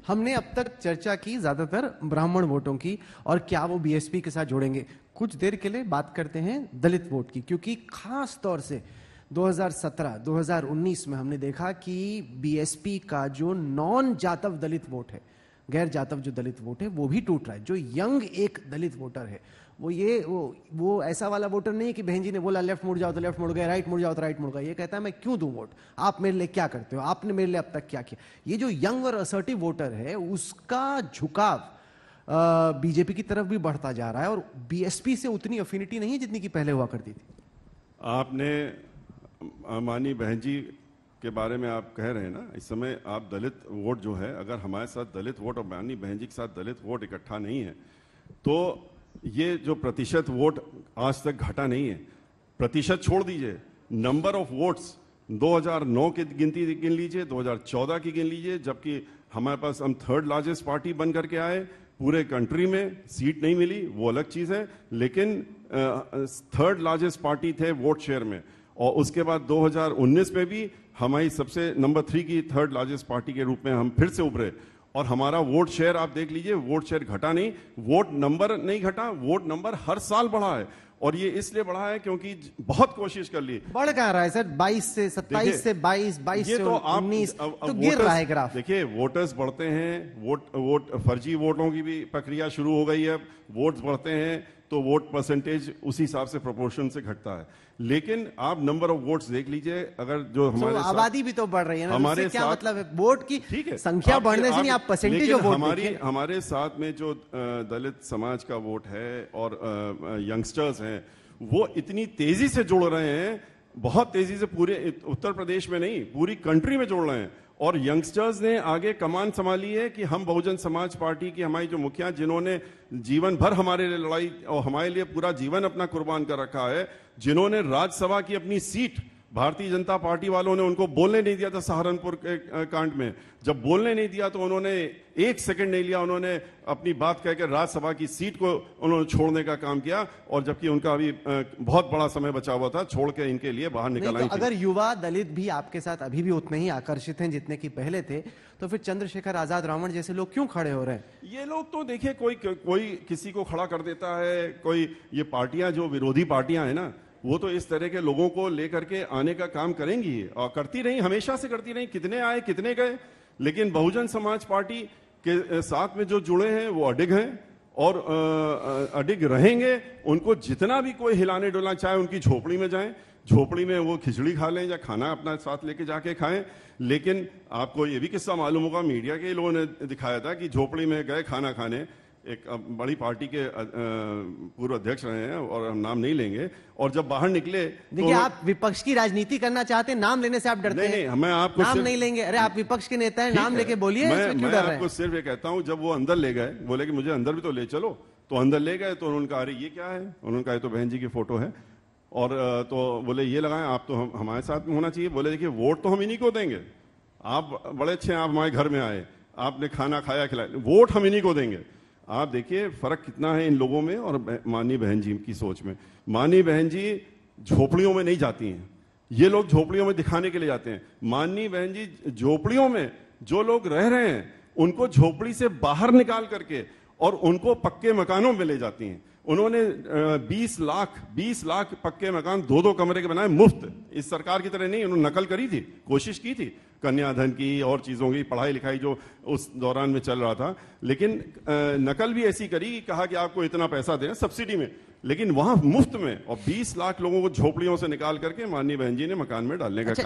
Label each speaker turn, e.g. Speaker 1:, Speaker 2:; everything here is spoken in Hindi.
Speaker 1: हमने अब तक चर्चा की ज्यादातर ब्राह्मण वोटों की और क्या वो बीएसपी के साथ जोड़ेंगे। कुछ देर के लिए बात करते हैं दलित वोट की, क्योंकि खास तौर से 2017-2019 में हमने देखा कि बीएसपी का जो नॉन जातव दलित वोट है, गैर जातव जो दलित वोट है, वो भी टूट रहा है। जो यंग एक दलित वोटर है वो ऐसा वाला वोटर नहीं है कि बहन जी ने बोला लेफ्ट मुड़ जाओ तो लेफ्ट मुड़ गए, राइट मुड़ जाओ तो राइट मुड़ गए। ये कहता है मैं क्यों दूं वोट, आप मेरे लिए क्या करते हो, आपने मेरे लिए अब तक क्या किया। ये जो यंग और असर्टिव वोटर है उसका झुकाव बीजेपी की तरफ भी बढ़ता जा रहा है और बीएसपी से उतनी अफिनिटी नहीं है जितनी की पहले हुआ करती थी।
Speaker 2: आपने मानी बहन जी के बारे में आप कह रहे हैं ना, इस समय आप दलित वोट जो है, अगर हमारे साथ दलित वोट और मानी बहन जी के साथ दलित वोट इकट्ठा नहीं है तो ये जो प्रतिशत वोट आज तक घटा नहीं है। प्रतिशत छोड़ दीजिए, नंबर ऑफ वोट्स 2009 की गिनती गिन लीजिए, 2014 की गिन लीजिए, जबकि हमारे पास हम थर्ड लार्जेस्ट पार्टी बन करके आए, पूरे कंट्री में सीट नहीं मिली, वो अलग चीज है, लेकिन थर्ड लार्जेस्ट पार्टी थे वोट शेयर में। और उसके बाद 2019 में भी हमारी सबसे नंबर 3 की थर्ड लार्जेस्ट पार्टी के रूप में हम फिर से उभरे और हमारा वोट शेयर आप देख लीजिए, वोट शेयर घटा नहीं, वोट नंबर नहीं घटा, वोट नंबर हर साल बढ़ा है। और ये इसलिए बढ़ा है क्योंकि बहुत कोशिश कर ली।
Speaker 1: बढ़ कहां रहा है सर? 22 से 27 से 22, 22 से 19 तो गिर रहा है ग्राफ।
Speaker 2: देखिए वोटर्स बढ़ते हैं, वोट फर्जी वोटों की भी प्रक्रिया शुरू हो गई है। वोट्स बढ़ते हैं तो वोट परसेंटेज उसी हिसाब से प्रोपोर्शन से घटता है। लेकिन आप नंबर ऑफ वोट्स देख लीजिए, अगर जो हमारे
Speaker 1: आबादी भी तो बढ़ रही है ना,
Speaker 2: हमारे
Speaker 1: क्या मतलब है वोट की संख्या बढ़ने से नहीं, आप परसेंटेज ऑफ वोट
Speaker 2: हमारे साथ में जो दलित समाज का वोट है और यंगस्टर्स हैं वो इतनी तेजी से जुड़ रहे हैं, बहुत तेजी से, पूरे उत्तर प्रदेश में नहीं पूरी कंट्री में जुड़ रहे हैं। और यंगस्टर्स ने आगे कमान संभाली है कि हम बहुजन समाज पार्टी की हमारी जो मुखिया, जिन्होंने जीवन भर हमारे लिए लड़ाई और हमारे लिए पूरा जीवन अपना कुर्बान कर रखा है, जिन्होंने राज्यसभा की अपनी सीट, भारतीय जनता पार्टी वालों ने उनको बोलने नहीं दिया था सहारनपुर के कांड में, जब बोलने नहीं दिया तो उन्होंने एक सेकंड नहीं लिया, उन्होंने अपनी बात कहकर राज्यसभा की सीट को उन्होंने छोड़ने का काम किया। और जबकि उनका अभी बहुत बड़ा समय बचा हुआ था, छोड़ के इनके लिए बाहर निकल आई।
Speaker 1: तो अगर युवा दलित भी आपके साथ अभी भी उतने ही आकर्षित हैं जितने की पहले थे, तो फिर चंद्रशेखर आजाद रावण जैसे लोग क्यों खड़े हो रहे हैं?
Speaker 2: ये लोग तो देखिए कोई किसी को खड़ा कर देता है, कोई ये पार्टियां जो विरोधी पार्टियां हैं ना, वो तो इस तरह के लोगों को लेकर के आने का काम करेंगी और करती रही, हमेशा से करती रही, कितने आए कितने गए। लेकिन बहुजन समाज पार्टी के साथ में जो जुड़े हैं वो अडिग हैं और अडिग रहेंगे। उनको जितना भी कोई हिलाने डुलाने, चाहे उनकी झोपड़ी में जाएं, झोपड़ी में वो खिचड़ी खा लें या खाना अपना साथ लेके जाके खाएं। लेकिन आपको ये भी किस्सा मालूम होगा, मीडिया के लोगों ने दिखाया था कि झोपड़ी में गए खाना खाने, एक बड़ी पार्टी के पूर्व अध्यक्ष रहे हैं और हम नाम नहीं लेंगे, और जब बाहर निकले
Speaker 1: देखिए तो आप विपक्ष की राजनीति करना चाहते हैं, नाम लेने से आप डरते हैं?
Speaker 2: नहीं, मैं आपको
Speaker 1: नाम नहीं लेंगे। अरे आप विपक्ष के नेता हैं, नाम लेके बोलिए,
Speaker 2: मैं आपको सिर्फ ये कहता हूं, जब वो अंदर ले गए, बोले कि मुझे अंदर भी तो ले चलो, तो अंदर ले गए तो उन्होंने कहा अरे ये क्या है, उन्होंने कहा तो बहन जी की फोटो है, और तो बोले ये लगाएं आप, तो हमारे साथ में होना चाहिए। बोले देखिए वोट तो हम इन्हीं को देंगे, आप बड़े अच्छे हैं, आप हमारे घर में आए, आपने खाना खाया खिलाया, वोट हम इन्हीं को देंगे। आप देखिए फर्क कितना है इन लोगों में और माननीय बहन जी की सोच में। माननीय बहन जी झोपड़ियों में नहीं जाती हैं, ये लोग झोपड़ियों में दिखाने के लिए जाते हैं। माननीय बहन जी झोपड़ियों में जो लोग रह रहे हैं उनको झोपड़ी से बाहर निकाल करके और उनको पक्के मकानों में ले जाती हैं। उन्होंने 20 लाख पक्के मकान 2-2 कमरे के बनाए मुफ्त। इस सरकार की तरह नहीं, उन्होंने नकल करी थी, कोशिश की थी, कन्याधन की और चीजों की, पढ़ाई लिखाई जो उस दौरान में चल रहा था, लेकिन नकल भी ऐसी करी कि कहा कि आपको इतना पैसा देना सब्सिडी में, लेकिन वहां मुफ्त में, और 20 लाख लोगों को झोपड़ियों से निकाल करके माननीय बहन जी ने मकान में डालने का